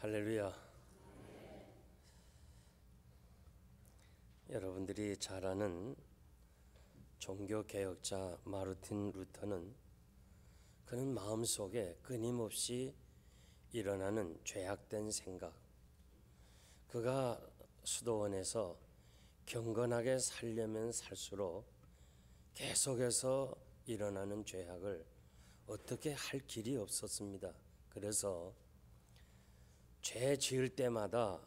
할렐루야. 여러분들이 잘 아는 종교개혁자 마르틴 루터는 그는 마음속에 끊임없이 일어나는 죄악된 생각, 그가 수도원에서 경건하게 살려면 살수록 계속해서 일어나는 죄악을 어떻게 할 길이 없었습니다. 그래서 죄 지을 때마다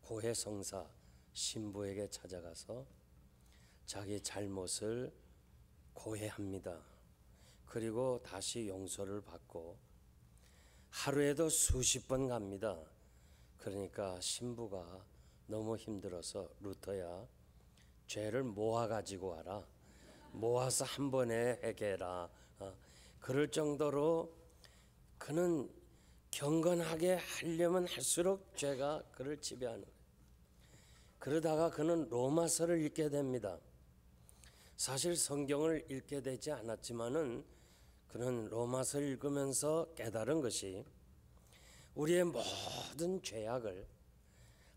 고해성사 신부에게 찾아가서 자기 잘못을 고해합니다. 그리고 다시 용서를 받고 하루에도 수십 번 갑니다. 그러니까 신부가 너무 힘들어서 루터야, 죄를 모아가지고 와라, 모아서 한 번에 해결해라. 그럴 정도로 그는 경건하게 하려면 할수록 죄가 그를 지배하는 거예요. 그러다가 그는 로마서를 읽게 됩니다. 사실 성경을 읽게 되지 않았지만은 그는 로마서를 읽으면서 깨달은 것이 우리의 모든 죄악을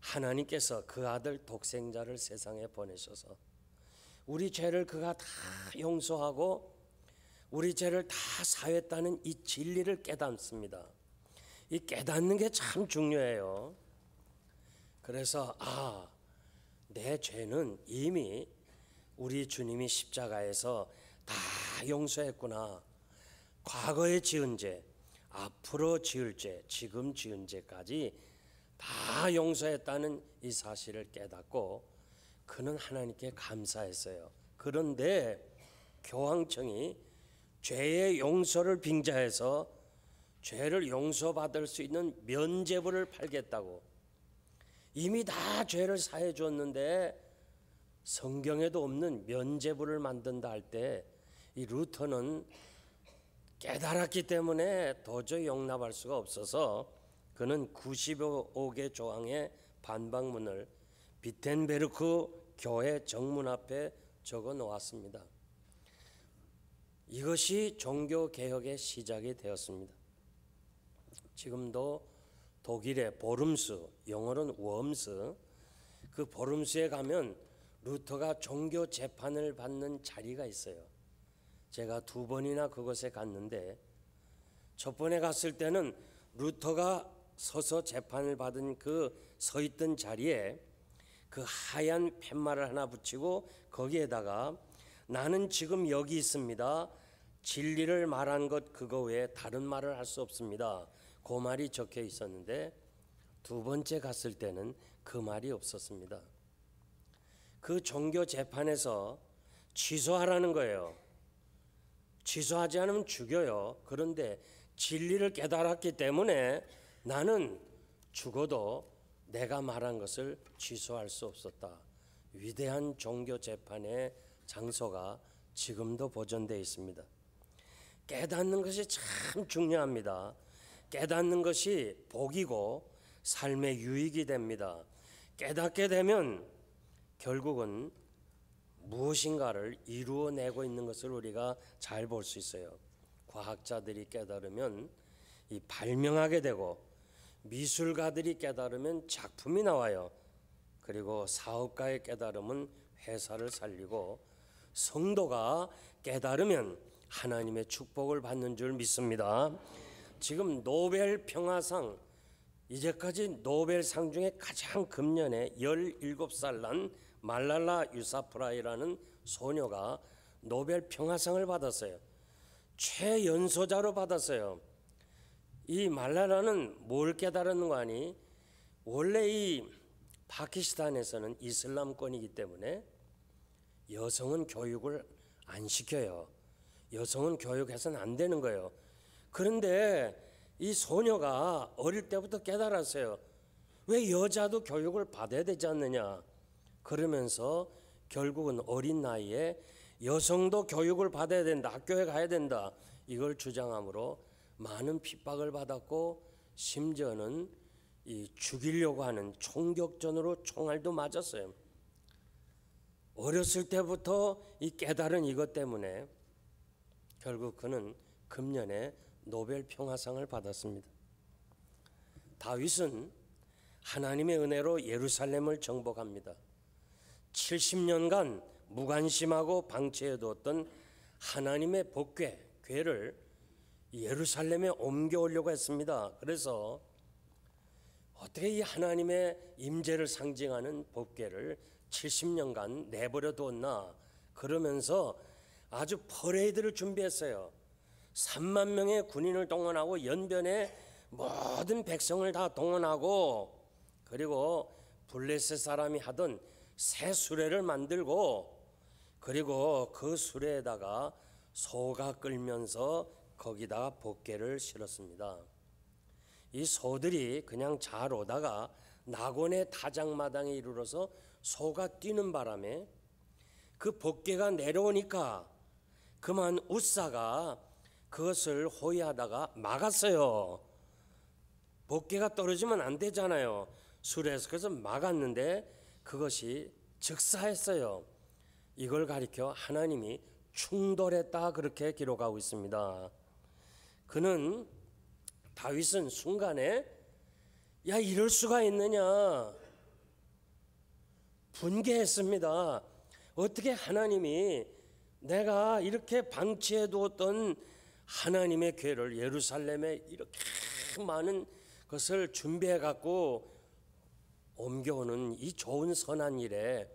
하나님께서 그 아들 독생자를 세상에 보내셔서 우리 죄를 그가 다 용서하고 우리 죄를 다 사했다는 이 진리를 깨닫습니다. 이 깨닫는 게 참 중요해요. 그래서 내 죄는 이미 우리 주님이 십자가에서 다 용서했구나. 과거에 지은 죄, 앞으로 지을 죄, 지금 지은 죄까지 다 용서했다는 이 사실을 깨닫고 그는 하나님께 감사했어요. 그런데 교황청이 죄의 용서를 빙자해서 죄를 용서받을 수 있는 면죄부를 팔겠다고, 이미 다 죄를 사해 줬는데 성경에도 없는 면죄부를 만든다 할 때 이 루터는 깨달았기 때문에 도저히 용납할 수가 없어서 그는 95개 조항의 반박문을 비텐베르크 교회 정문 앞에 적어 놓았습니다. 이것이 종교개혁의 시작이 되었습니다. 지금도 독일의 보름스, 영어로는 웜스, 그 보름스에 가면 루터가 종교 재판을 받는 자리가 있어요. 제가 2번이나 그곳에 갔는데 첫 번에 갔을 때는 루터가 서서 재판을 받은 그 서 있던 자리에 그 하얀 팻말을 하나 붙이고 거기에다가 나는 지금 여기 있습니다. 진리를 말한 것 그거 외에 다른 말을 할 수 없습니다. 그 말이 적혀 있었는데 두 번째 갔을 때는 그 말이 없었습니다. 그 종교 재판에서 취소하라는 거예요. 취소하지 않으면 죽여요. 그런데 진리를 깨달았기 때문에 나는 죽어도 내가 말한 것을 취소할 수 없었다. 위대한 종교 재판의 장소가 지금도 보존되어 있습니다. 깨닫는 것이 참 중요합니다. 깨닫는 것이 복이고 삶의 유익이 됩니다. 깨닫게 되면 결국은 무엇인가를 이루어내고 있는 것을 우리가 잘 볼 수 있어요. 과학자들이 깨달으면 이 발명하게 되고 미술가들이 깨달으면 작품이 나와요. 그리고 사업가의 깨달음은 회사를 살리고 성도가 깨달으면 하나님의 축복을 받는 줄 믿습니다. 지금 노벨 평화상, 이제까지 노벨상 중에 가장 금년에 17살 난 말랄라 유사프라이라는 소녀가 노벨 평화상을 받았어요. 최연소자로 받았어요. 이 말랄라는 뭘 깨달은 거 아니? 원래 이 파키스탄에서는 이슬람권이기 때문에 여성은 교육을 안 시켜요. 여성은 교육해서는 안 되는 거예요. 그런데 이 소녀가 어릴 때부터 깨달았어요. 왜 여자도 교육을 받아야 되지 않느냐? 그러면서 결국은 어린 나이에 여성도 교육을 받아야 된다, 학교에 가야 된다, 이걸 주장함으로 많은 핍박을 받았고 심지어는 이 죽이려고 하는 총격전으로 총알도 맞았어요. 어렸을 때부터 이 깨달은 이것 때문에 결국 그는 금년에 노벨 평화상을 받았습니다. 다윗은 하나님의 은혜로 예루살렘을 정복합니다. 70년간 무관심하고 방치해 두었던 하나님의 복궤, 궤를 예루살렘에 옮겨오려고 했습니다. 그래서 어떻게 이 하나님의 임재를 상징하는 복궤를 70년간 내버려 두었나, 그러면서 아주 퍼레이드를 준비했어요. 3만 명의 군인을 동원하고 연변에 모든 백성을 다 동원하고, 그리고 블레셋 사람이 하던 새 수레를 만들고, 그리고 그 수레에다가 소가 끌면서 거기다가 복궤를 실었습니다. 이 소들이 그냥 잘 오다가 낙원의 타작마당에 이르러서 소가 뛰는 바람에 그 복궤가 내려오니까 그만 웃사가 그것을 호위하다가 막았어요. 복궤가 떨어지면 안 되잖아요, 수레에서. 그래서 막았는데 그것이 즉사했어요. 이걸 가리켜 하나님이 충돌했다, 그렇게 기록하고 있습니다. 다윗은 순간에 야, 이럴 수가 있느냐 분개했습니다. 어떻게 하나님이 내가 이렇게 방치해 두었던 하나님의 궤를 예루살렘에 이렇게 많은 것을 준비해 갖고 옮겨오는 이 좋은 선한 일에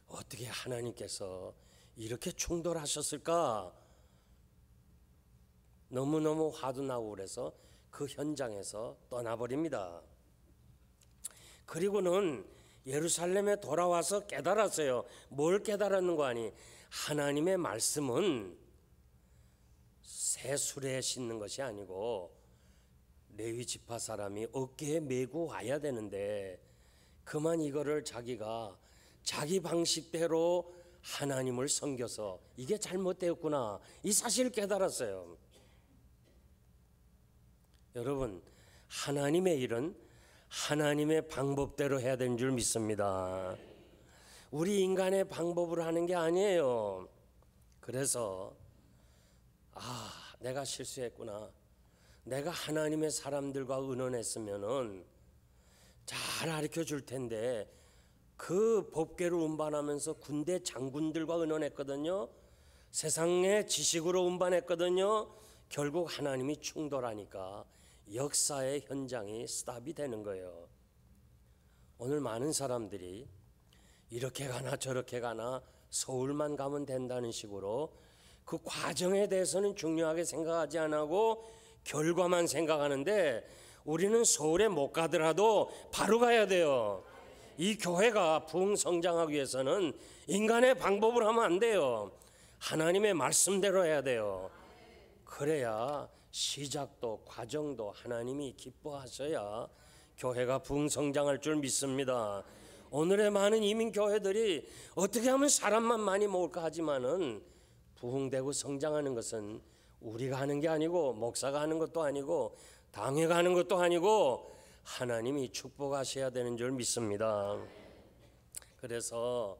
어떻게 하나님께서 이렇게 충돌하셨을까? 너무너무 화도 나고 그래서 그 현장에서 떠나버립니다. 그리고는 예루살렘에 돌아와서 깨달았어요. 뭘 깨달았는 거 아니? 하나님의 말씀은 새 수레에 싣는 것이 아니고 레위 지파 사람이 어깨에 메고 와야 되는데, 그만 이거를 자기가 자기 방식대로 하나님을 섬겨서 이게 잘못되었구나, 이 사실을 깨달았어요. 여러분, 하나님의 일은 하나님의 방법대로 해야 되는 줄 믿습니다. 우리 인간의 방법으로 하는 게 아니에요. 그래서 내가 실수했구나, 내가 하나님의 사람들과 의논했으면은 잘 가르쳐 줄 텐데, 그 법궤를 운반하면서 군대 장군들과 의논했거든요. 세상의 지식으로 운반했거든요. 결국 하나님이 충돌하니까 역사의 현장이 스탑이 되는 거예요. 오늘 많은 사람들이 이렇게 가나 저렇게 가나 서울만 가면 된다는 식으로 그 과정에 대해서는 중요하게 생각하지 않고 결과만 생각하는데, 우리는 서울에 못 가더라도 바로 가야 돼요. 이 교회가 부흥성장하기 위해서는 인간의 방법으로 하면 안 돼요. 하나님의 말씀대로 해야 돼요. 그래야 시작도 과정도 하나님이 기뻐하셔야 교회가 부흥성장할 줄 믿습니다. 오늘의 많은 이민교회들이 어떻게 하면 사람만 많이 모을까 하지만은 부흥되고 성장하는 것은 우리가 하는 게 아니고, 목사가 하는 것도 아니고, 당회가 하는 것도 아니고, 하나님이 축복하셔야 되는 줄 믿습니다. 그래서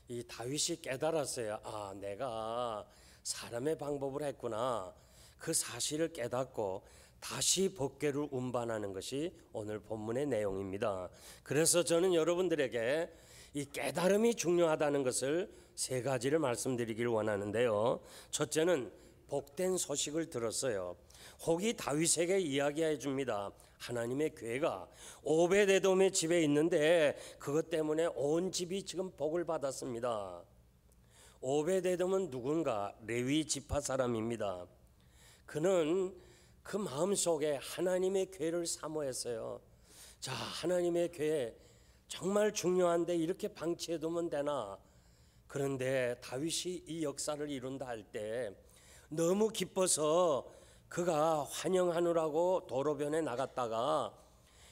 이 다윗이 깨달았어요. 내가 사람의 방법을 했구나. 그 사실을 깨닫고 다시 복궤를 운반하는 것이 오늘 본문의 내용입니다. 그래서 저는 여러분들에게 이 깨달음이 중요하다는 것을 세 가지를 말씀드리길 원하는데요. 첫째는 복된 소식을 들었어요. 혹이 다윗에게 이야기해 줍니다. 하나님의 궤가 오베데돔의 집에 있는데 그것 때문에 온 집이 지금 복을 받았습니다. 오베데돔은 누군가? 레위 지파 사람입니다. 그는 그 마음속에 하나님의 궤를 사모했어요. 자, 하나님의 궤 정말 중요한데 이렇게 방치해두면 되나? 그런데 다윗이 이 역사를 이룬다 할 때 너무 기뻐서 그가 환영하느라고 도로변에 나갔다가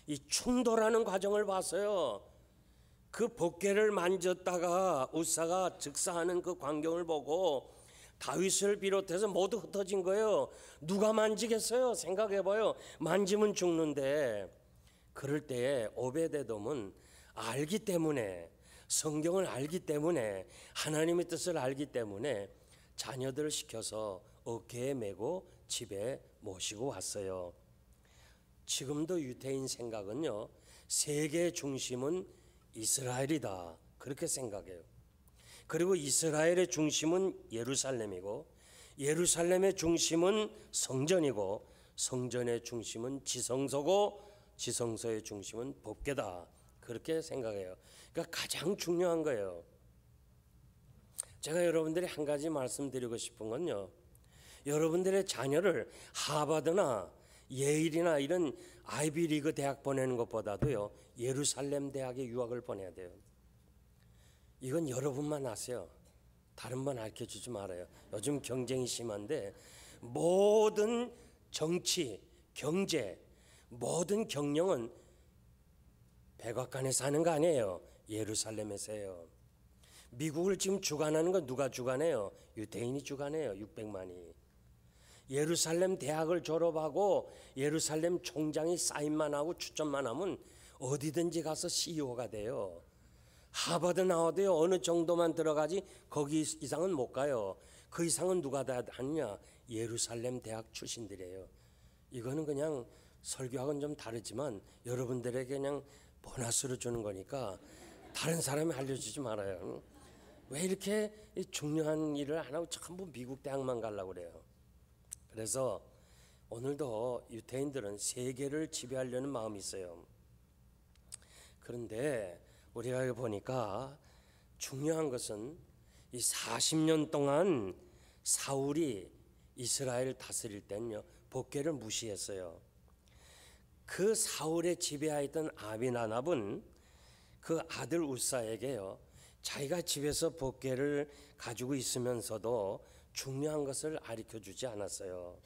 이 충돌하는 과정을 봤어요. 그 복궤를 만졌다가 웃사가 즉사하는 그 광경을 보고 다윗을 비롯해서 모두 흩어진 거예요. 누가 만지겠어요? 생각해봐요. 만지면 죽는데. 그럴 때에 오베데돔은 알기 때문에, 성경을 알기 때문에, 하나님의 뜻을 알기 때문에 자녀들을 시켜서 어깨에 메고 집에 모시고 왔어요. 지금도 유대인 생각은요, 세계의 중심은 이스라엘이다. 그렇게 생각해요. 그리고 이스라엘의 중심은 예루살렘이고 예루살렘의 중심은 성전이고 성전의 중심은 지성소고 지성소의 중심은 법궤다. 그렇게 생각해요. 그러니까 가장 중요한 거예요. 제가 여러분들이 한 가지 말씀드리고 싶은 건요. 여러분들의 자녀를 하버드나 예일이나 이런 아이비리그 대학 보내는 것보다도요. 예루살렘 대학에 유학을 보내야 돼요. 이건 여러분만 아세요. 다른 분 알려주지 말아요. 요즘 경쟁이 심한데 모든 정치, 경제, 모든 경영은 백악관에서 하는 거 아니에요. 예루살렘에서 해요. 미국을 지금 주관하는 건 누가 주관해요? 유대인이 주관해요. 600만이. 예루살렘 대학을 졸업하고 예루살렘 총장이 사인만 하고 추천만 하면 어디든지 가서 CEO가 돼요. 하버드 나와도요 어느 정도만 들어가지 거기 이상은 못 가요. 그 이상은 누가 다 하느냐? 예루살렘 대학 출신들이에요. 이거는 그냥 설교하고는 좀 다르지만 여러분들에게 그냥 보너스로 주는 거니까 다른 사람이 알려주지 말아요. 왜 이렇게 중요한 일을 안 하고 전부 미국 대학만 가려고 그래요. 그래서 오늘도 유대인들은 세계를 지배하려는 마음이 있어요. 그런데 우리가 보니까 중요한 것은 이 40년 동안 사울이 이스라엘을 다스릴 때는요 법궤를 무시했어요. 그 사울의 지배하에 있던 아비나답은 그 아들 우사에게요 자기가 집에서 법궤를 가지고 있으면서도 중요한 것을 가르쳐주지 않았어요.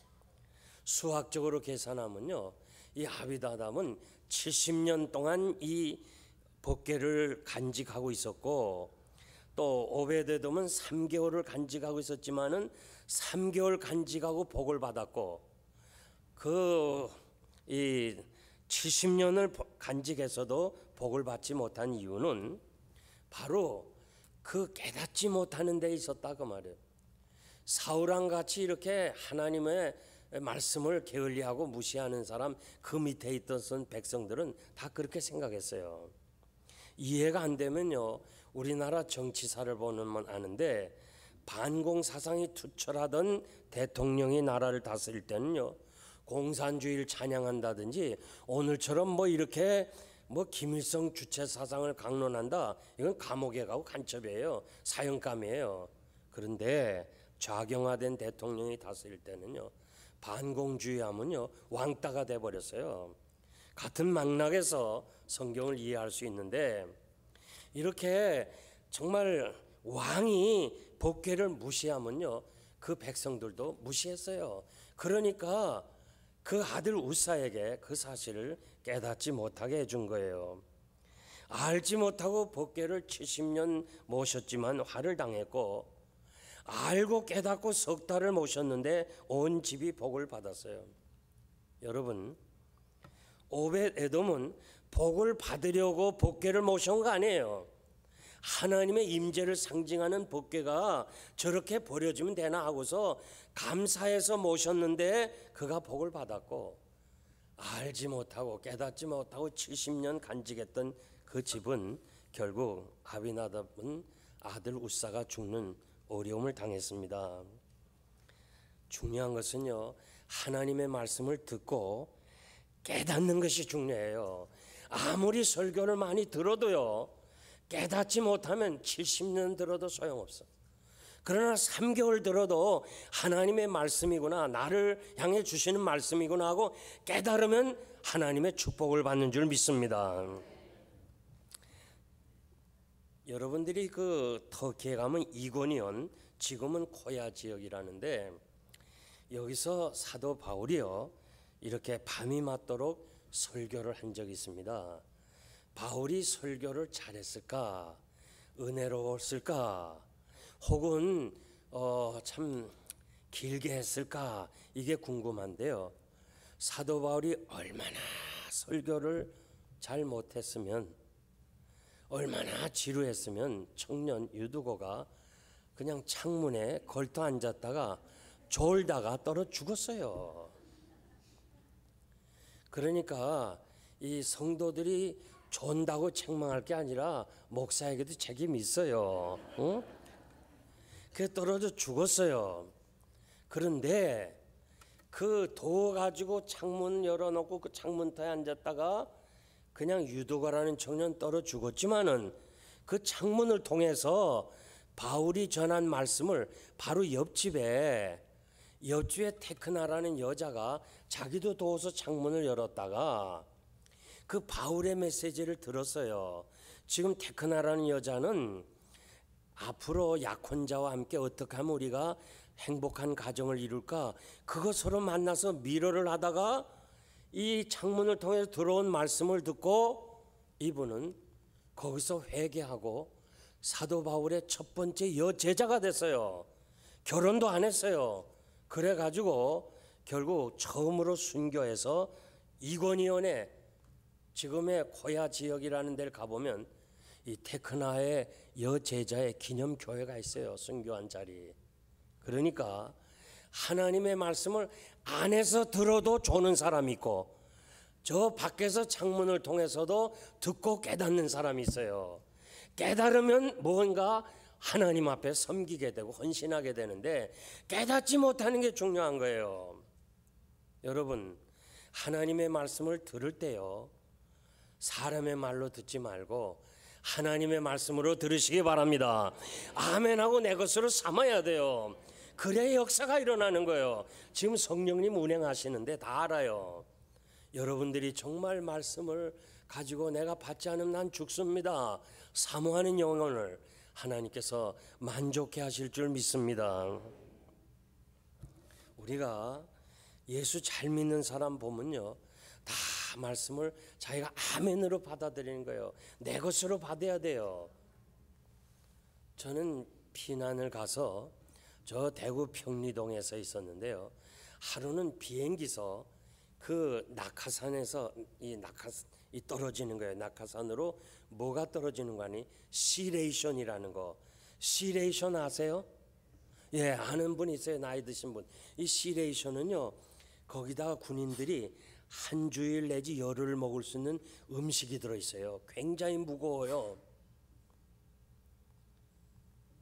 수학적으로 계산하면요 이 아비나답은 70년 동안 이 법궤를 간직하고 있었고 또 오베데돔은 3개월을 간직하고 있었지만은 3개월 간직하고 복을 받았고 그 이 70년을 간직해서도 복을 받지 못한 이유는 바로 그 깨닫지 못하는 데 있었다 그 말이에요. 사울왕 같이 이렇게 하나님의 말씀을 게을리하고 무시하는 사람 그 밑에 있던 백성들은 다 그렇게 생각했어요. 이해가 안 되면요 우리나라 정치사를 보면 아는데 반공 사상이 투철하던 대통령이 나라를 다스릴 때는요 공산주의를 찬양한다든지 오늘처럼 뭐 이렇게 뭐 김일성 주체 사상을 강론한다 이건 감옥에 가고 간첩이에요. 사형감이에요. 그런데 좌경화된 대통령이 다스릴 때는요 반공주의하면요 왕따가 돼버렸어요. 같은 맥락에서 성경을 이해할 수 있는데 이렇게 정말 왕이 법궤를 무시하면요 그 백성들도 무시했어요. 그러니까 그 아들 우사에게 그 사실을 깨닫지 못하게 해준 거예요. 알지 못하고 법궤를 70년 모셨지만 화를 당했고 알고 깨닫고 석 달을 모셨는데 온 집이 복을 받았어요. 여러분 오벳에돔은 복을 받으려고 법궤를 모셔온 거 아니에요. 하나님의 임재를 상징하는 법궤가 저렇게 버려지면 되나 하고서 감사해서 모셨는데 그가 복을 받았고 알지 못하고 깨닫지 못하고 70년 간직했던 그 집은 결국 아비나답은 아들 우사가 죽는 어려움을 당했습니다. 중요한 것은요 하나님의 말씀을 듣고 깨닫는 것이 중요해요. 아무리 설교를 많이 들어도요 깨닫지 못하면 70년 들어도 소용없어. 그러나 3개월 들어도 하나님의 말씀이구나 나를 향해 주시는 말씀이구나 하고 깨달으면 하나님의 축복을 받는 줄 믿습니다. 여러분들이 그 터키에 가면 이고니온 지금은 코야 지역이라는데 여기서 사도 바울이요 이렇게 밤이 맞도록 설교를 한 적이 있습니다. 바울이 설교를 잘했을까? 은혜로웠을까? 혹은 참 길게 했을까? 이게 궁금한데요. 사도 바울이 얼마나 설교를 잘 못했으면 얼마나 지루했으면 청년 유두고가 그냥 창문에 걸터 앉았다가 졸다가 떨어 죽었어요. 그러니까 이 성도들이 존다고 책망할 게 아니라 목사에게도 책임이 있어요. 응? 그래 떨어져 죽었어요. 그런데 그 도 가지고 창문 열어놓고 그 창문터에 앉았다가 그냥 유도가라는 청년 떨어 죽었지만은 그 창문을 통해서 바울이 전한 말씀을 바로 옆집에 테크나라는 여자가 자기도 도와서 창문을 열었다가 그 바울의 메시지를 들었어요. 지금 테크나라는 여자는 앞으로 약혼자와 함께 어떻게 하면 우리가 행복한 가정을 이룰까, 그거 서로 만나서 미러를 하다가 이 창문을 통해서 들어온 말씀을 듣고 이분은 거기서 회개하고 사도 바울의 첫 번째 여제자가 됐어요. 결혼도 안 했어요. 그래가지고 결국 처음으로 순교해서 이고니온에, 지금의 코야 지역이라는 데를 가보면 이 테크나의 여제자의 기념교회가 있어요. 순교한 자리. 그러니까 하나님의 말씀을 안에서 들어도 조는 사람이 있고 저 밖에서 창문을 통해서도 듣고 깨닫는 사람이 있어요. 깨달으면 뭔가 하나님 앞에 섬기게 되고 헌신하게 되는데 깨닫지 못하는 게 중요한 거예요. 여러분, 하나님의 말씀을 들을 때요, 사람의 말로 듣지 말고 하나님의 말씀으로 들으시기 바랍니다. 아멘하고 내 것으로 삼아야 돼요. 그래야 역사가 일어나는 거예요. 지금 성령님 운행하시는데 다 알아요. 여러분들이 정말 말씀을 가지고 내가 받지 않으면 난 죽습니다, 사모하는 영혼을 하나님께서 만족해 하실 줄 믿습니다. 우리가 예수 잘 믿는 사람 보면요, 다 말씀을 자기가 아멘으로 받아들이는 거예요. 내 것으로 받아야 돼요. 저는 피난을 가서 저 대구 평리동에서 있었는데요, 하루는 비행기서 그 낙하산에서 이 떨어지는 거예요. 낙하산으로 뭐가 떨어지는 거 아니? 시레이션이라는 거. 시레이션 아세요? 예, 아는 분 있어요. 나이 드신 분. 이 시레이션은요, 거기다가 군인들이 한 주일 내지 열흘 먹을 수 있는 음식이 들어있어요. 굉장히 무거워요.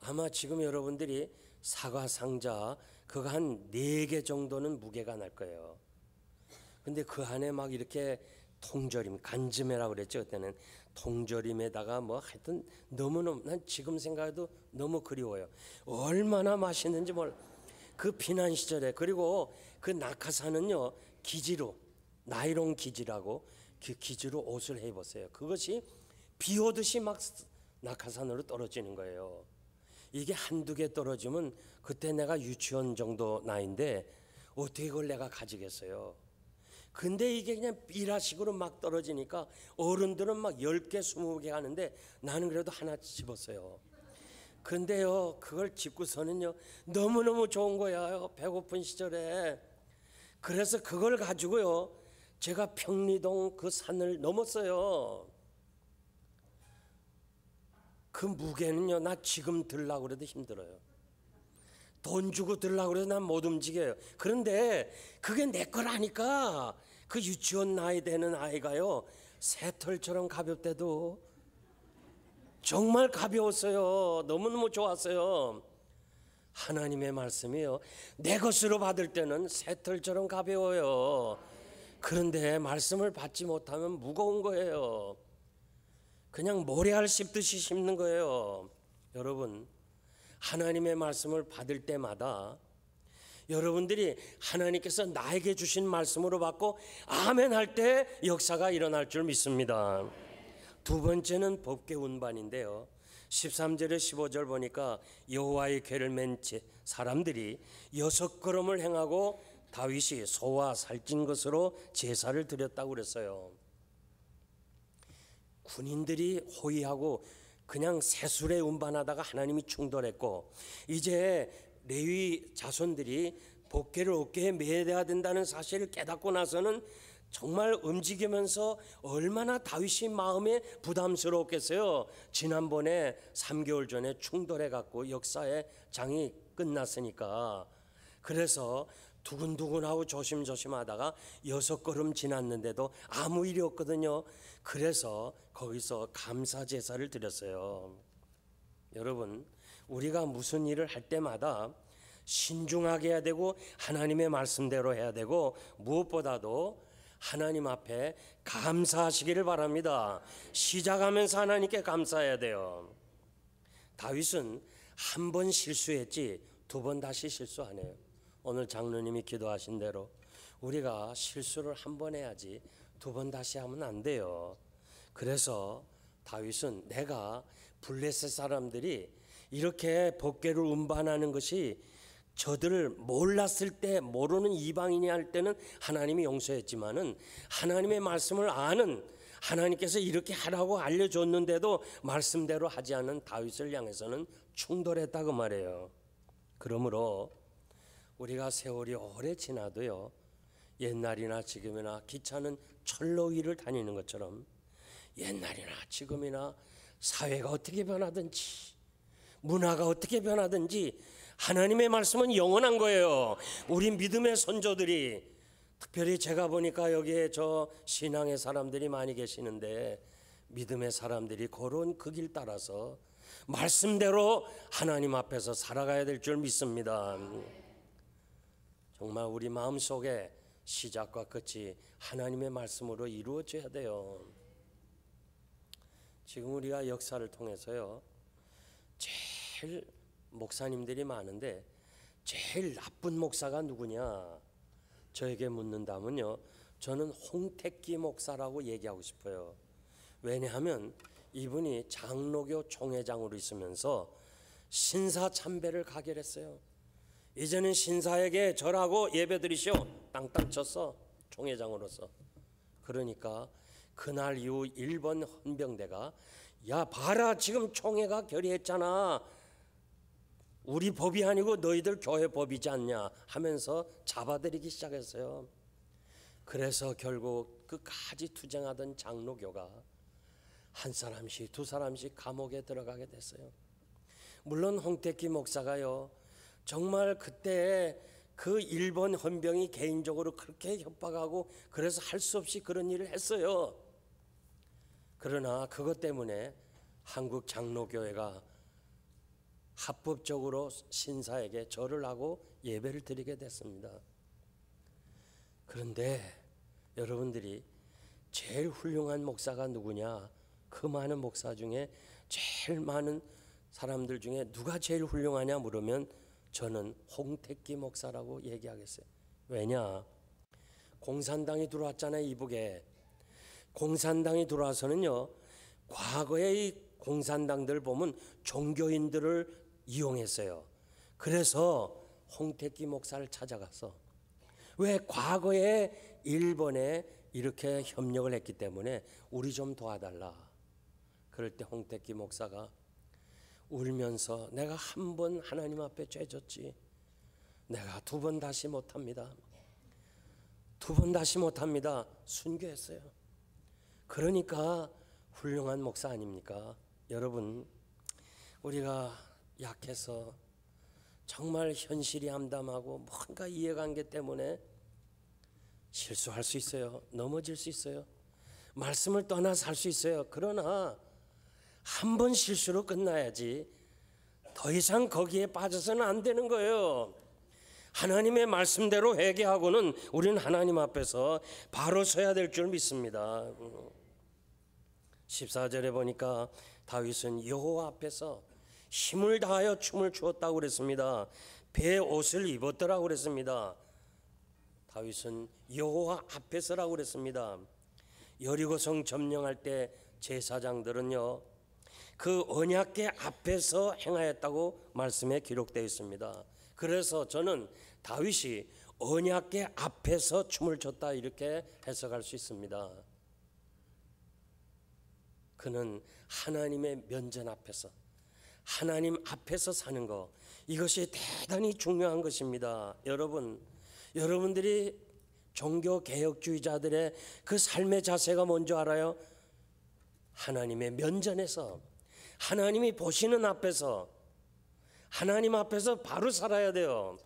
아마 지금 여러분들이 사과 상자 그거 한 4개 정도는 무게가 날 거예요. 근데 그 안에 막 이렇게 통조림, 간지매라고 그랬죠. 그때는 통조림에다가 뭐 하여튼 너무너무, 난 지금 생각해도 너무 그리워요. 얼마나 맛있는지 몰라. 그 피난 시절에. 그리고 그 낙하산은요, 기지로, 나이론 기지라고 그 기지로 옷을 해 입었어요. 그것이 비 오듯이 막 낙하산으로 떨어지는 거예요. 이게 한두 개 떨어지면 그때 내가 유치원 정도 나이인데 어떻게 그걸 내가 가지겠어요. 근데 이게 그냥 삐라식으로 막 떨어지니까 어른들은 막 10개, 20개 하는데 나는 그래도 하나 집었어요. 근데요, 그걸 집고서는요, 너무너무 좋은 거야, 배고픈 시절에. 그래서 그걸 가지고요, 제가 평리동 그 산을 넘었어요. 그 무게는요, 나 지금 들라고 그래도 힘들어요. 돈 주고 들라고 그래도 난 못 움직여요. 그런데 그게 내 거라니까 그 유치원 나이 되는 아이가요, 새털처럼 가볍대도 정말 가벼웠어요. 너무너무 좋았어요. 하나님의 말씀이요, 내 것으로 받을 때는 새털처럼 가벼워요. 그런데 말씀을 받지 못하면 무거운 거예요. 그냥 모래알 씹듯이 씹는 거예요. 여러분, 하나님의 말씀을 받을 때마다 여러분들이 하나님께서 나에게 주신 말씀으로 받고 아멘 할 때 역사가 일어날 줄 믿습니다. 두 번째는 법궤 운반인데요, 13절에 15절 보니까 여호와의 궤를 맨 사람들이 6걸음을 행하고 다윗이 소와 살찐 것으로 제사를 드렸다고 그랬어요. 군인들이 호위하고 그냥 새술에 운반하다가 하나님이 충돌했고, 이제 레위 자손들이 법궤를 어깨에 매야 된다는 사실을 깨닫고 나서는 정말 움직이면서 얼마나 다윗이 마음에 부담스러웠겠어요. 지난번에 3개월 전에 충돌해 갖고 역사의 장이 끝났으니까. 그래서 두근두근하고 조심조심하다가 6걸음 지났는데도 아무 일이 없거든요. 그래서 거기서 감사 제사를 드렸어요. 여러분, 우리가 무슨 일을 할 때마다 신중하게 해야 되고 하나님의 말씀대로 해야 되고 무엇보다도 하나님 앞에 감사하시기를 바랍니다. 시작하면서 하나님께 감사해야 돼요. 다윗은 한 번 실수했지 2번 다시 실수 안 해요. 오늘 장로님이 기도하신 대로 우리가 실수를 한 번 해야지 2번 다시 하면 안 돼요. 그래서 다윗은 내가 블레셋 사람들이 이렇게 법궤를 운반하는 것이 저들을 몰랐을 때, 모르는 이방인이 할 때는 하나님이 용서했지만은 하나님의 말씀을 아는 하나님께서 이렇게 하라고 알려줬는데도 말씀대로 하지 않은 다윗을 향해서는 충돌했다고 말해요. 그러므로 우리가 세월이 오래 지나도요, 옛날이나 지금이나 기차는 철로 위를 다니는 것처럼 옛날이나 지금이나 사회가 어떻게 변하든지 문화가 어떻게 변하든지 하나님의 말씀은 영원한 거예요. 우리 믿음의 선조들이, 특별히 제가 보니까 여기에 저 신앙의 사람들이 많이 계시는데 믿음의 사람들이 걸어온 그 길 따라서 말씀대로 하나님 앞에서 살아가야 될 줄 믿습니다. 정말 우리 마음속에 시작과 끝이 하나님의 말씀으로 이루어져야 돼요. 지금 우리가 역사를 통해서요, 제일 목사님들이 많은데 제일 나쁜 목사가 누구냐 저에게 묻는다면요, 저는 홍택기 목사라고 얘기하고 싶어요. 왜냐하면 이분이 장로교 총회장으로 있으면서 신사 참배를 가결했어요. 이제는 신사에게 절하고 예배드리시오 땅땅 쳤어, 총회장으로서. 그러니까 그날 이후 일본 헌병대가 야 봐라, 지금 총회가 결의했잖아, 우리 법이 아니고 너희들 교회 법이지 않냐 하면서 잡아들이기 시작했어요. 그래서 결국 끝까지 투쟁하던 장로교가 한 사람씩 2사람씩 감옥에 들어가게 됐어요. 물론 홍택기 목사가요, 정말 그때 그 일본 헌병이 개인적으로 그렇게 협박하고 그래서 할 수 없이 그런 일을 했어요. 그러나 그것 때문에 한국 장로교회가 합법적으로 신사에게 절을 하고 예배를 드리게 됐습니다. 그런데 여러분들이 제일 훌륭한 목사가 누구냐, 그 많은 목사 중에 제일 많은 사람들 중에 누가 제일 훌륭하냐 물으면 저는 홍택기 목사라고 얘기하겠어요. 왜냐, 공산당이 들어왔잖아요. 이북에 공산당이 들어와서는요, 과거의 공산당들 보면 종교인들을 이용했어요. 그래서 홍택기 목사를 찾아가서, 왜 과거에 일본에 이렇게 협력을 했기 때문에 우리 좀 도와달라. 그럴 때 홍택기 목사가 울면서 내가 한 번 하나님 앞에 죄졌지, 내가 2번 다시 못합니다, 2번 다시 못합니다, 순교했어요. 그러니까 훌륭한 목사 아닙니까? 여러분, 우리가 약해서 정말 현실이 암담하고 뭔가 이해관계 때문에 실수할 수 있어요. 넘어질 수 있어요. 말씀을 떠나 살 수 있어요. 그러나 한 번 실수로 끝나야지 더 이상 거기에 빠져서는 안 되는 거예요. 하나님의 말씀대로 회개하고는 우리는 하나님 앞에서 바로 서야 될 줄 믿습니다. 14절에 보니까 다윗은 여호와 앞에서 힘을 다하여 춤을 추었다고 그랬습니다. 배 옷을 입었더라고 그랬습니다. 다윗은 여호와 앞에서라고 그랬습니다. 여리고성 점령할 때 제사장들은요, 그 언약궤 앞에서 행하였다고 말씀에 기록되어 있습니다. 그래서 저는 다윗이 언약궤 앞에서 춤을 췄다 이렇게 해석할 수 있습니다. 그는 하나님의 면전 앞에서, 하나님 앞에서 사는 것, 이것이 대단히 중요한 것입니다. 여러분들이 종교개혁주의자들의 그 삶의 자세가 뭔지 알아요? 하나님의 면전에서, 하나님이 보시는 앞에서, 하나님 앞에서 바로 살아야 돼요.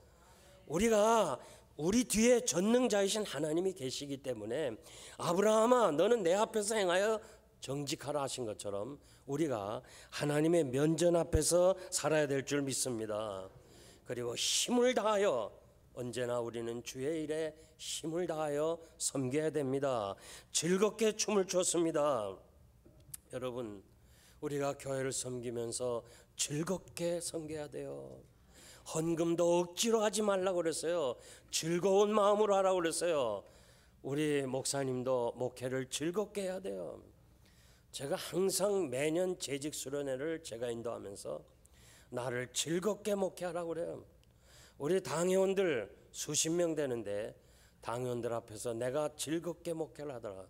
우리가 우리 뒤에 전능자이신 하나님이 계시기 때문에 아브라함아 너는 내 앞에서 행하여 정직하라 하신 것처럼 우리가 하나님의 면전 앞에서 살아야 될 줄 믿습니다. 그리고 힘을 다하여 언제나 우리는 주의 일에 힘을 다하여 섬겨야 됩니다. 즐겁게 춤을 췄습니다. 여러분, 우리가 교회를 섬기면서 즐겁게 섬겨야 돼요. 헌금도 억지로 하지 말라고 그랬어요. 즐거운 마음으로 하라고 그랬어요. 우리 목사님도 목회를 즐겁게 해야 돼요. 제가 항상 매년 재직 수련회를 제가 인도하면서 나를 즐겁게 목회하라고 그래요. 우리 당회원들 수십 명 되는데 당회원들 앞에서 내가 즐겁게 목회를 하더라.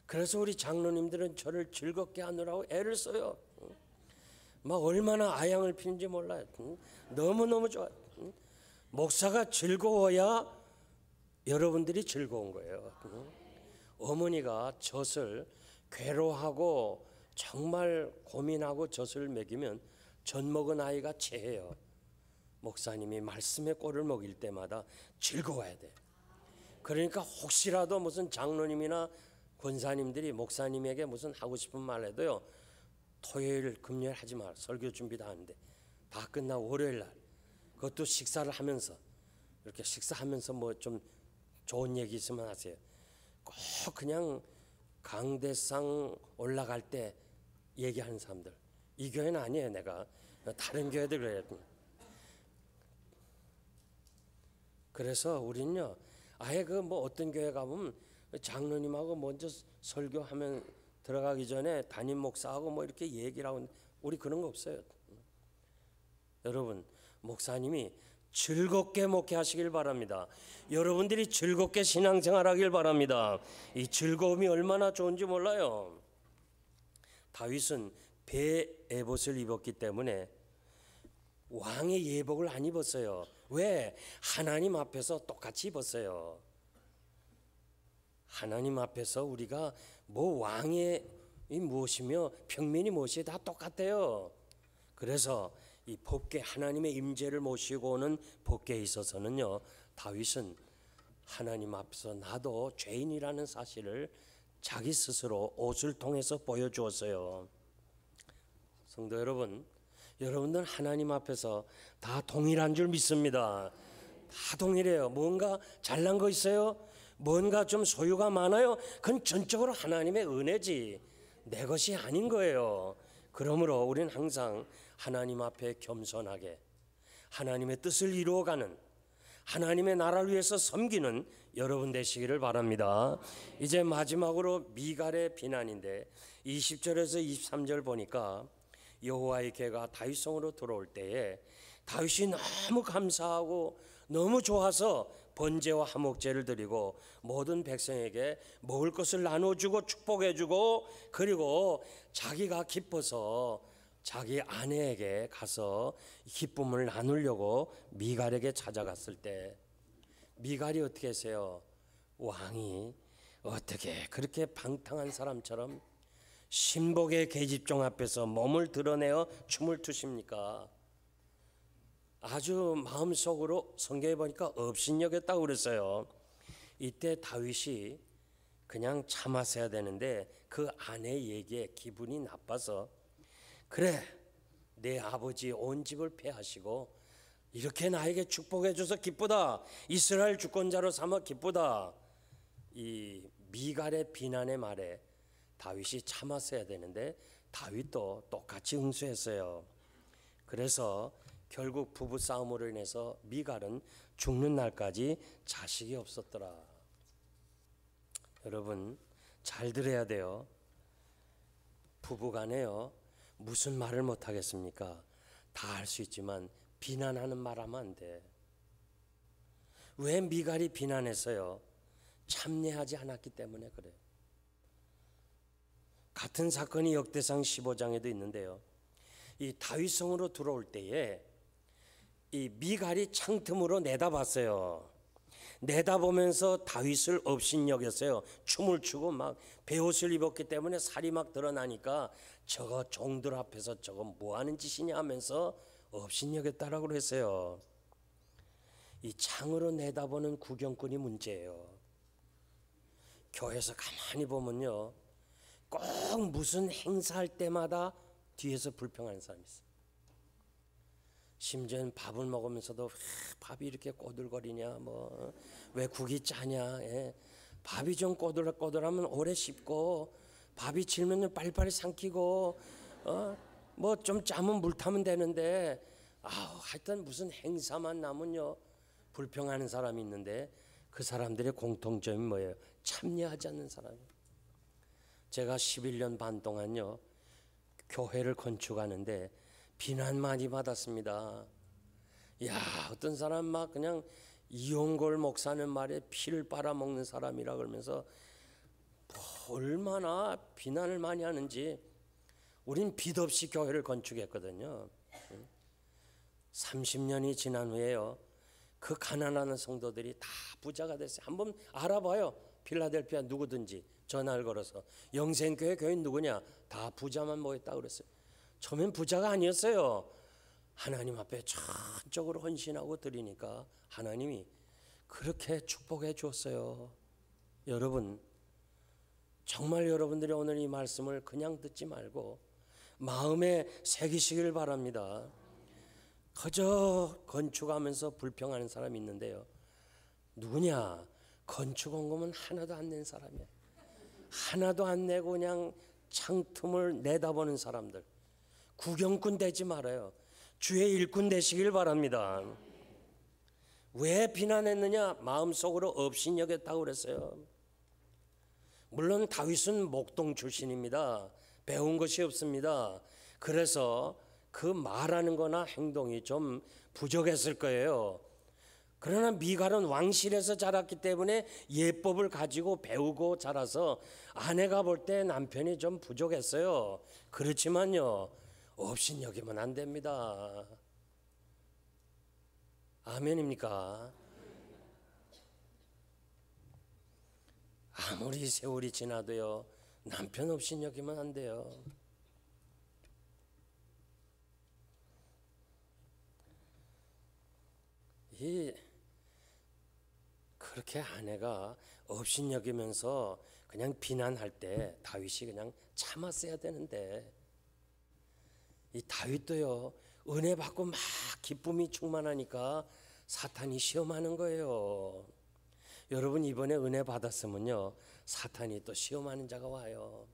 그래서 우리 장로님들은 저를 즐겁게 하느라고 애를 써요. 막 얼마나 아양을 피는지 몰라요. 너무너무 좋아요. 목사가 즐거워야 여러분들이 즐거운 거예요. 어머니가 젖을 괴로워하고 정말 고민하고 젖을 먹이면 젖 먹은 아이가 체해요. 목사님이 말씀의 꼴을 먹일 때마다 즐거워야 돼. 그러니까 혹시라도 무슨 장로님이나 권사님들이 목사님에게 무슨 하고 싶은 말 해도요, 토요일 금요일 하지 마. 설교 준비도 하는데 다 끝나고 월요일 날 그것도 식사를 하면서 이렇게 식사하면서 뭐 좀 좋은 얘기 있으면 하세요. 꼭 그냥 강대상 올라갈 때 얘기하는 사람들, 이 교회는 아니에요. 내가 다른 교회들 그래요. 그래서 우리는요, 아예 그 뭐 어떤 교회 가보면 장로님하고 먼저 설교하면 들어가기 전에 담임 목사하고 뭐 이렇게 얘기를 하고, 우리 그런 거 없어요. 여러분, 목사님이 즐겁게 목회하시길 바랍니다. 여러분들이 즐겁게 신앙생활하길 바랍니다. 이 즐거움이 얼마나 좋은지 몰라요. 다윗은 배 에봇을 입었기 때문에 왕의 예복을 안 입었어요. 왜? 하나님 앞에서 똑같이 입었어요. 하나님 앞에서 우리가 뭐 왕이 무엇이며 평민이 무엇이 다 똑같아요. 그래서 이 복계, 하나님의 임재를 모시고 오는 복계에 있어서는요, 다윗은 하나님 앞에서 나도 죄인이라는 사실을 자기 스스로 옷을 통해서 보여주었어요. 성도 여러분, 여러분들 하나님 앞에서 다 동일한 줄 믿습니다. 다 동일해요. 뭔가 잘난 거 있어요? 뭔가 좀 소유가 많아요? 그건 전적으로 하나님의 은혜지 내 것이 아닌 거예요. 그러므로 우리는 항상 하나님 앞에 겸손하게 하나님의 뜻을 이루어가는, 하나님의 나라를 위해서 섬기는 여러분 되시기를 바랍니다. 이제 마지막으로 미갈의 비난인데 20절에서 23절 보니까 여호와의 개가 다윗성으로 들어올 때에 다윗이 너무 감사하고 너무 좋아서 번제와 화목제를 드리고 모든 백성에게 먹을 것을 나눠주고 축복해주고, 그리고 자기가 기뻐서 자기 아내에게 가서 기쁨을 나누려고 미갈에게 찾아갔을 때 미갈이 어떻게 했어요? 왕이 어떻게 그렇게 방탕한 사람처럼 신복의 계집종 앞에서 몸을 드러내어 춤을 추십니까? 아주 마음속으로 성경에 보니까 업신여겼다고 그랬어요. 이때 다윗이 그냥 참았어야 되는데 그 아내 얘기에 기분이 나빠서, 그래 내 아버지 온 집을 패하시고 이렇게 나에게 축복해 줘서 기쁘다, 이스라엘 주권자로 삼아 기쁘다, 이 미갈의 비난의 말에 다윗이 참았어야 되는데 다윗도 똑같이 응수했어요. 그래서 결국 부부싸움으로 인해서 미갈은 죽는 날까지 자식이 없었더라. 여러분 잘 들어야 돼요. 부부간에요, 무슨 말을 못하겠습니까? 다 할 수 있지만 비난하는 말 하면 안 돼. 왜 미갈이 비난했어요? 참여하지 않았기 때문에 그래요. 같은 사건이 역대상 15장에도 있는데요, 이 다윗성으로 들어올 때에 이 미갈이 창틈으로 내다봤어요. 내다보면서 다윗을 업신여겼어요. 춤을 추고 막 베옷을 입었기 때문에 살이 막 드러나니까 저거 종들 앞에서 저거 뭐 하는 짓이냐 하면서 업신여겼다라고 그랬어요. 이 창으로 내다보는 구경꾼이 문제예요. 교회에서 가만히 보면요, 꼭 무슨 행사할 때마다 뒤에서 불평하는 사람이 있어요. 심지어는 밥을 먹으면서도 왜 밥이 이렇게 꼬들거리냐, 뭐 왜 국이 짜냐, 예. 밥이 좀 꼬들꼬들하면 오래 씹고, 밥이 질면 빨리빨리 삼키고, 뭐 좀 짜면 물 타면 되는데, 하여튼 무슨 행사만 나면요 불평하는 사람이 있는데, 그 사람들의 공통점이 뭐예요? 참여하지 않는 사람이에요. 제가 11년 반 동안요 교회를 건축하는데 비난 많이 받았습니다. 야, 어떤 사람 막 그냥 이용골 목사는 말에 피를 빨아먹는 사람이라 그러면서 얼마나 비난을 많이 하는지. 우린 빚 없이 교회를 건축했거든요. 30년이 지난 후에요, 그 가난한 성도들이 다 부자가 됐어요. 한번 알아봐요. 필라델피아 누구든지 전화를 걸어서 영생교회 교인 누구냐, 다 부자만 모였다 그랬어요. 처음엔 부자가 아니었어요. 하나님 앞에 전적으로 헌신하고 드리니까 하나님이 그렇게 축복해 주었어요. 여러분, 정말 여러분들이 오늘 이 말씀을 그냥 듣지 말고 마음에 새기시길 바랍니다. 그저 건축하면서 불평하는 사람이 있는데요, 누구냐? 건축원금은 하나도 안 낸 사람이야. 하나도 안 내고 그냥 창틈을 내다보는 사람들, 구경꾼 되지 말아요. 주의 일꾼 되시길 바랍니다. 왜 비난했느냐? 마음속으로 업신여겼다고 그랬어요. 물론 다윗은 목동 출신입니다. 배운 것이 없습니다. 그래서 그 말하는 거나 행동이 좀 부족했을 거예요. 그러나 미갈은 왕실에서 자랐기 때문에 예법을 가지고 배우고 자라서 아내가 볼 때 남편이 좀 부족했어요. 그렇지만요, 업신여기면 안 됩니다. 아멘입니까? 아무리 세월이 지나도요, 남편 업신여기면 안 돼요. 그렇게 아내가 업신여기면서 그냥 비난할 때 다윗이 그냥 참았어야 되는데, 이 다윗도요 은혜 받고 막 기쁨이 충만하니까 사탄이 시험하는 거예요. 여러분, 이번에 은혜 받았으면요 사탄이 또 시험하는 자가 와요.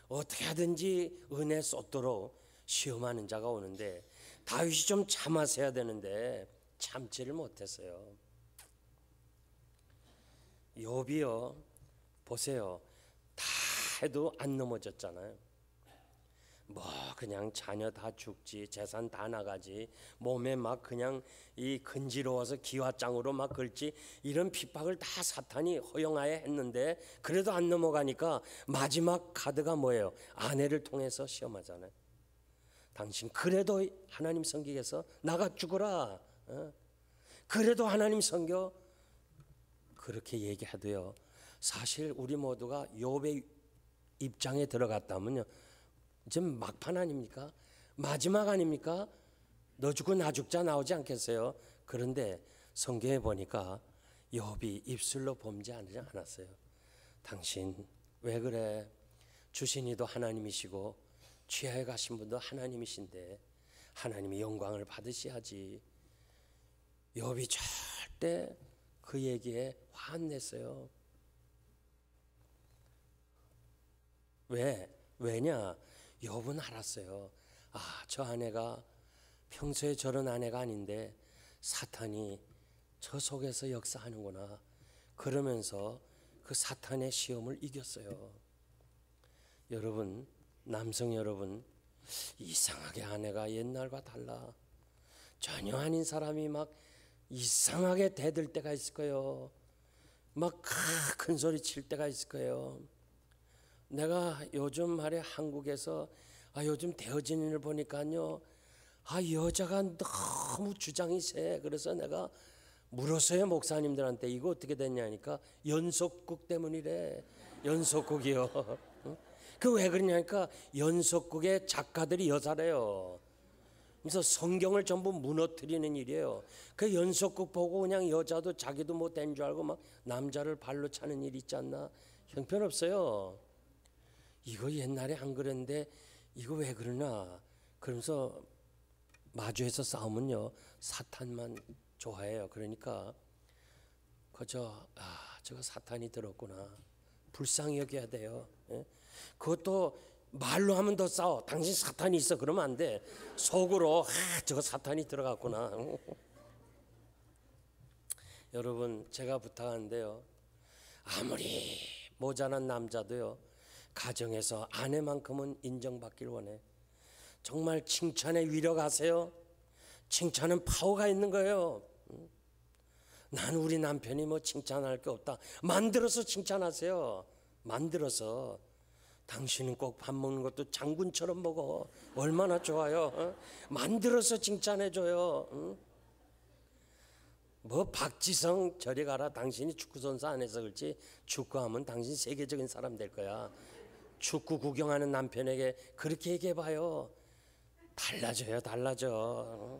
어떻게 하든지 은혜 쏟도록 시험하는 자가 오는데, 다윗이 좀 참았어야 되는데 참지를 못했어요. 욥이요, 보세요, 다 해도 안 넘어졌잖아요. 뭐 그냥 자녀 다 죽지, 재산 다 나가지, 몸에 막 그냥 이 근지러워서 기와장으로 막 긁지, 이런 핍박을 다 사탄이 허용하여 했는데 그래도 안 넘어가니까 마지막 카드가 뭐예요? 아내를 통해서 시험하잖아요. 당신 그래도 하나님 섬기겠어? 나가 죽어라. 그래도 하나님 섬겨? 그렇게 얘기하도요, 사실 우리 모두가 욥의 입장에 들어갔다면요, 지금 막판 아닙니까? 마지막 아닙니까? 너 죽고 나 죽자 나오지 않겠어요? 그런데 성경에 보니까 욥이 입술로 범죄하지 않았어요. 당신 왜 그래? 주신 이도 하나님이시고 취하에 가신 분도 하나님이신데 하나님이 영광을 받으셔야지. 욥이 절대 그 얘기에 화 안 냈어요. 왜냐? 욥은 알았어요. 저 아내가 평소에 저런 아내가 아닌데 사탄이 저 속에서 역사하는구나. 그러면서 그 사탄의 시험을 이겼어요. 여러분, 남성 여러분, 이상하게 아내가 옛날과 달라. 전혀 아닌 사람이 막 이상하게 대들 때가 있을 거예요. 막 큰 소리 칠 때가 있을 거예요. 내가 요즘 말에 한국에서 요즘 대어진을 보니까요, 여자가 너무 주장이 세. 그래서 내가 물었어요, 목사님들한테. 이거 어떻게 됐냐니까 연속국 때문이래. 연속국이요. 그 왜 그러냐니까 연속국의 작가들이 여자래요. 그래서 성경을 전부 무너뜨리는 일이에요. 그 연속극 보고 그냥 여자도 자기도 못 된 줄 알고 막 남자를 발로 차는 일 있지 않나? 형편없어요. 이거 옛날에 안 그랬는데 이거 왜 그러나? 그러면서 마주해서 싸우면요 사탄만 좋아해요. 그러니까 저거 사탄이 들었구나 불쌍히 여겨야 돼요. 예? 그것도 말로 하면 더 싸워. 당신 사탄이 있어 그러면 안 돼. 속으로 저거 사탄이 들어갔구나. 여러분 제가 부탁하는데요, 아무리 모자란 남자도요 가정에서 아내만큼은 인정받길 원해. 정말 칭찬에 위력하세요. 칭찬은 파워가 있는 거예요. 난 우리 남편이 뭐 칭찬할 게 없다. 만들어서 칭찬하세요. 만들어서. 당신은 꼭 밥 먹는 것도 장군처럼 먹어. 얼마나 좋아요. 만들어서 칭찬해줘요. 뭐 박지성 저리 가라. 당신이 축구선수 안 해서 그렇지 축구하면 당신 세계적인 사람 될 거야. 축구 구경하는 남편에게 그렇게 얘기해봐요. 달라져요. 달라져.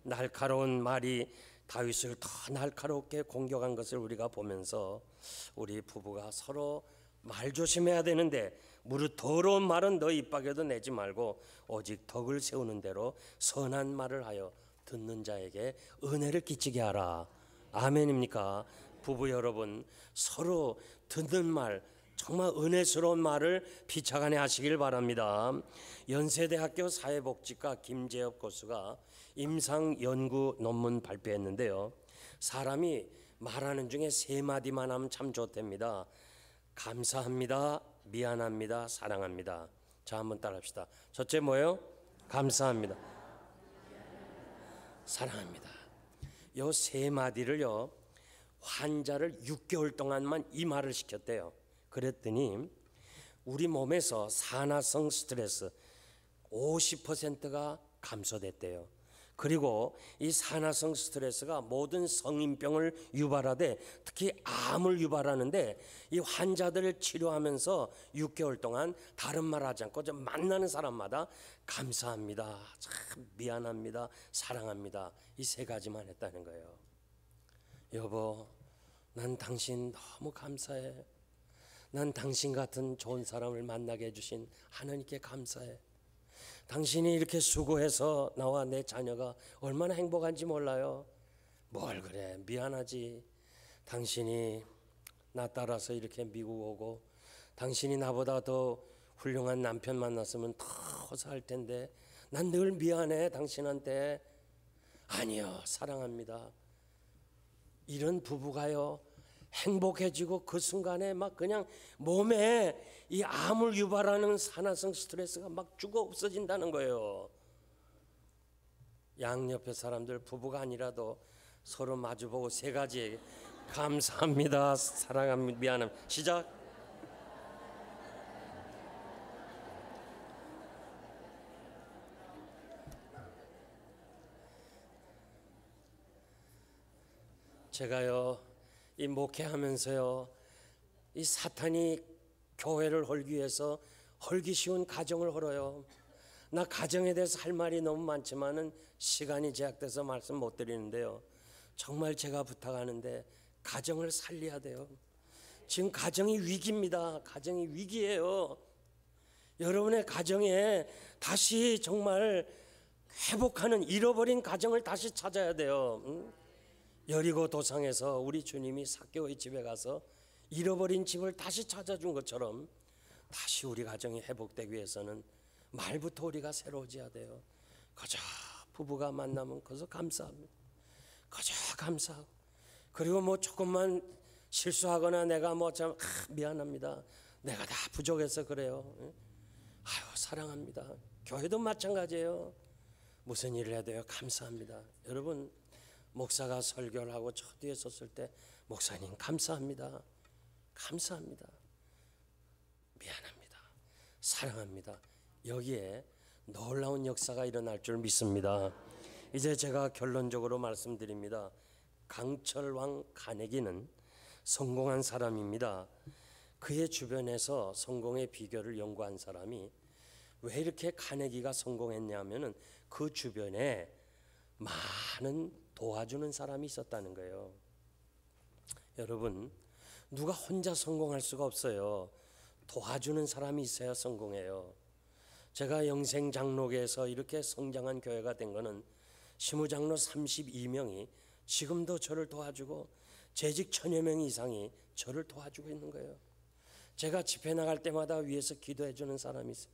날카로운 말이 다윗을 더 날카롭게 공격한 것을 우리가 보면서 우리 부부가 서로 말 조심해야 되는데 무릇 더러운 말은 너 입 밖에도 내지 말고 오직 덕을 세우는 대로 선한 말을 하여 듣는 자에게 은혜를 끼치게 하라. 아멘입니까? 부부 여러분 서로 듣는 말 정말 은혜스러운 말을 비차간에 하시길 바랍니다. 연세대학교 사회복지과 김재엽 교수가 임상 연구 논문 발표했는데요, 사람이 말하는 중에 3마디만 하면 참 좋답니다. 감사합니다, 미안합니다, 사랑합니다. 자, 한번 따라합시다. 첫째 뭐예요? 감사합니다, 사랑합니다. 요 3마디를요 환자를 6개월 동안만 이 말을 시켰대요. 그랬더니 우리 몸에서 산화성 스트레스 50%가 감소됐대요. 그리고 이 산화성 스트레스가 모든 성인병을 유발하되 특히 암을 유발하는데 이 환자들을 치료하면서 6개월 동안 다른 말 하지 않고 좀 만나는 사람마다 감사합니다, 참 미안합니다, 사랑합니다, 이 3가지만 했다는 거예요. 여보, 난 당신 너무 감사해. 난 당신 같은 좋은 사람을 만나게 해주신 하나님께 감사해. 당신이 이렇게 수고해서 나와 내 자녀가 얼마나 행복한지 몰라요. 뭘 그래, 미안하지. 당신이 나 따라서 이렇게 미국 오고 당신이 나보다 더 훌륭한 남편 만났으면 더 호사할 텐데 난 늘 미안해 당신한테. 아니요, 사랑합니다. 이런 부부가요 행복해지고 그 순간에 막 그냥 몸에 이 암을 유발하는 산화성 스트레스가 막 죽어 없어진다는 거예요. 양옆에 사람들 부부가 아니라도 서로 마주보고 3가지 감사합니다, 사랑합니다, 미안합니다. 시작. 제가요 이 목회하면서요 이 사탄이 교회를 헐기 위해서 헐기 쉬운 가정을 헐어요. 나 가정에 대해서 할 말이 너무 많지만은 시간이 제약돼서 말씀 못 드리는데요, 정말 제가 부탁하는데 가정을 살려야 돼요. 지금 가정이 위기입니다. 가정이 위기예요. 여러분의 가정에 다시 정말 회복하는, 잃어버린 가정을 다시 찾아야 돼요. 여리고 도상에서 우리 주님이 삭개오의 집에 가서 잃어버린 집을 다시 찾아준 것처럼 다시 우리 가정이 회복되기 위해서는 말부터 우리가 새로워져야 돼요. 그저 부부가 만나면 그저 감사합니다, 그저 감사하고, 그리고 뭐 조금만 실수하거나 내가 뭐 참 미안합니다, 내가 다 부족해서 그래요, 아유 사랑합니다. 교회도 마찬가지예요. 무슨 일을 해도 감사합니다. 여러분, 목사가 설교를 하고 저 뒤에 섰을 때 목사님 감사합니다, 감사합니다, 미안합니다, 사랑합니다. 여기에 놀라운 역사가 일어날 줄 믿습니다. 이제 제가 결론적으로 말씀드립니다. 강철왕 카네기는 성공한 사람입니다. 그의 주변에서 성공의 비결을 연구한 사람이 왜 이렇게 카네기가 성공했냐 하면은 그 주변에 많은 도와주는 사람이 있었다는 거예요. 여러분, 누가 혼자 성공할 수가 없어요. 도와주는 사람이 있어야 성공해요. 제가 영생장로교에서 이렇게 성장한 교회가 된 거는 시무장로 32명이 지금도 저를 도와주고 재직 1000여 명 이상이 저를 도와주고 있는 거예요. 제가 집회 나갈 때마다 위에서 기도해 주는 사람이 있어요.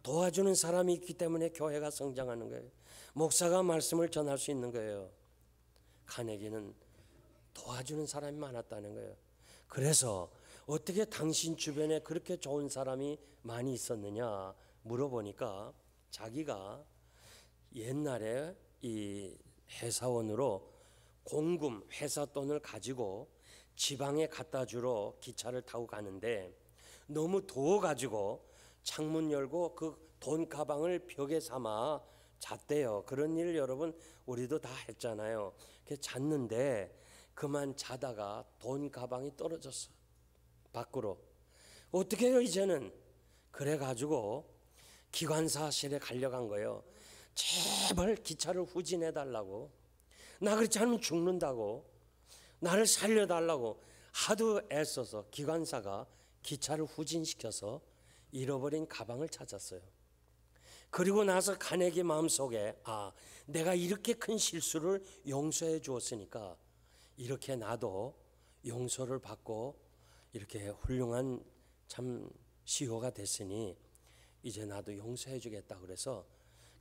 도와주는 사람이 있기 때문에 교회가 성장하는 거예요. 목사가 말씀을 전할 수 있는 거예요. 카네기는 도와주는 사람이 많았다는 거예요. 그래서 어떻게 당신 주변에 그렇게 좋은 사람이 많이 있었느냐 물어보니까 자기가 옛날에 이 회사원으로 공금 회사 돈을 가지고 지방에 갖다 주러 기차를 타고 가는데 너무 더워가지고 창문 열고 그 돈 가방을 벽에 삼아 잤대요. 그런 일 여러분 우리도 다 했잖아요. 잤는데 그만 자다가 돈 가방이 떨어졌어. 밖으로. 어떻게 해요 이제는? 그래가지고 기관사실에 달려간 거예요. 제발 기차를 후진해 달라고. 나 그렇지 않으면 죽는다고. 나를 살려달라고 하도 애써서 기관사가 기차를 후진시켜서 잃어버린 가방을 찾았어요. 그리고 나서 카네기 마음속에 내가 이렇게 큰 실수를 용서해 주었으니까 이렇게 나도 용서를 받고 이렇게 훌륭한 참 CEO가 됐으니 이제 나도 용서해 주겠다. 그래서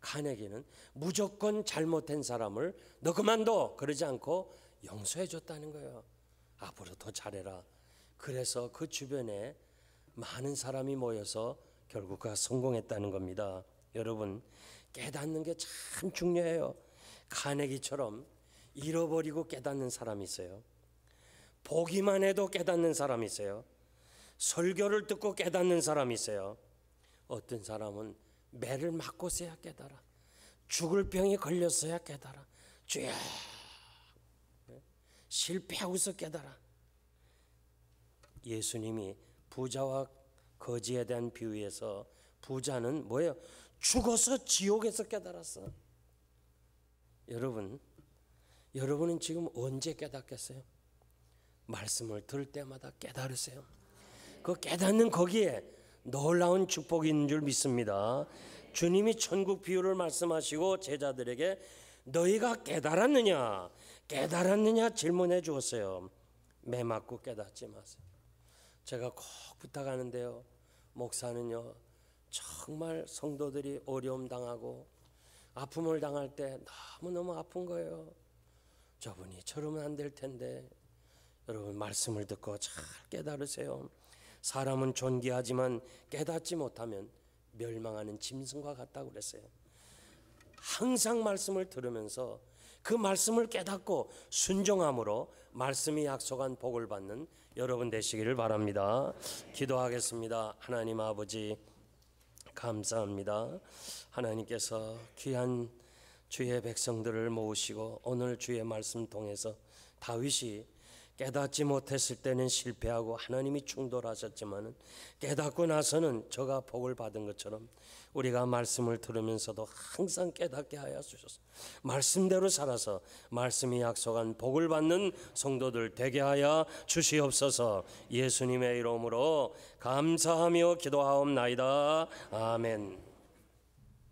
카네기는 무조건 잘못된 사람을 너 그만둬 그러지 않고 용서해 줬다는 거예요. 앞으로 더 잘해라. 그래서 그 주변에 많은 사람이 모여서 결국 그가 성공했다는 겁니다. 여러분, 깨닫는 게 참 중요해요. 카네기처럼 잃어버리고 깨닫는 사람이 있어요. 보기만 해도 깨닫는 사람이 있어요. 설교를 듣고 깨닫는 사람이 있어요. 어떤 사람은 매를 맞고서야 깨달아. 죽을 병에 걸렸어야 깨달아. 주야, 실패하고서 깨달아. 예수님이 부자와 거지에 대한 비유에서 부자는 뭐예요? 죽어서 지옥에서 깨달았어. 여러분은 지금 언제 깨닫겠어요? 말씀을 들을 때마다 깨달으세요. 그 깨닫는 거기에 놀라운 축복이 있는 줄 믿습니다. 주님이 천국 비유를 말씀하시고 제자들에게 너희가 깨달았느냐 질문해 주었어요. 매 맞고 깨닫지 마세요. 제가 꼭 부탁하는데요. 목사는요 정말 성도들이 어려움 당하고 아픔을 당할 때 너무너무 아픈 거예요. 저분이 저러면 안 될 텐데. 여러분 말씀을 듣고 잘 깨달으세요. 사람은 존귀하지만 깨닫지 못하면 멸망하는 짐승과 같다고 그랬어요. 항상 말씀을 들으면서 그 말씀을 깨닫고 순종함으로 말씀이 약속한 복을 받는 여러분 되시기를 바랍니다. 기도하겠습니다. 하나님 아버지 감사합니다. 하나님께서 귀한 주의 백성들을 모으시고 오늘 주의 말씀 통해서 다윗이 깨닫지 못했을 때는 실패하고 하나님이 충돌하셨지만 깨닫고 나서는 저가 복을 받은 것처럼 우리가 말씀을 들으면서도 항상 깨닫게 하여 주셔서 말씀대로 살아서 말씀이 약속한 복을 받는 성도들 되게 하여 주시옵소서. 예수님의 이름으로 감사하며 기도하옵나이다. 아멘.